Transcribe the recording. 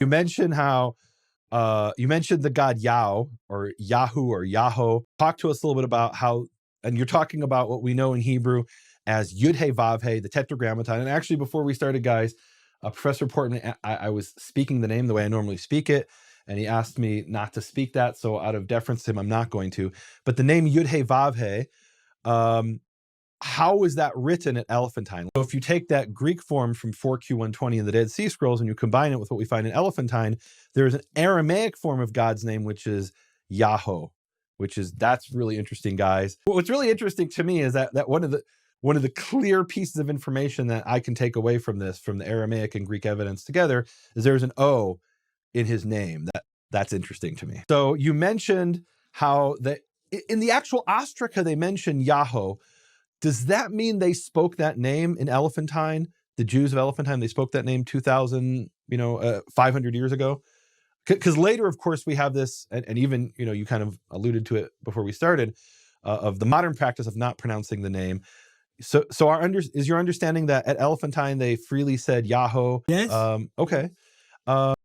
You mentioned how you mentioned the god Yao or Yahu or Yahoo. Talk to us a little bit about how, and you're talking about what we know in Hebrew as Yud He Vav He, the Tetragrammaton. And actually, before we started, guys, Professor Portman, I was speaking the name the way I normally speak it, and he asked me not to speak that. So out of deference to him, I'm not going to. But the name Yud He Vav He, how is that written at Elephantine? So if you take that Greek form from 4Q120 in the Dead Sea Scrolls and you combine it with what we find in Elephantine, there's an Aramaic form of God's name, which is Yahoo, that's really interesting, guys. What's really interesting to me is that one of the clear pieces of information that I can take away from this, from the Aramaic and Greek evidence together, is there's an O in his name. That's interesting to me. So you mentioned how in the actual Ostraca, they mention Yahoo. Does that mean they spoke that name in Elephantine? The Jews of Elephantine, they spoke that name 500 years ago? Because later, of course, we have this, and even, you kind of alluded to it before we started, of the modern practice of not pronouncing the name. So is your understanding that at Elephantine, they freely said Yahoo? Yes. Okay.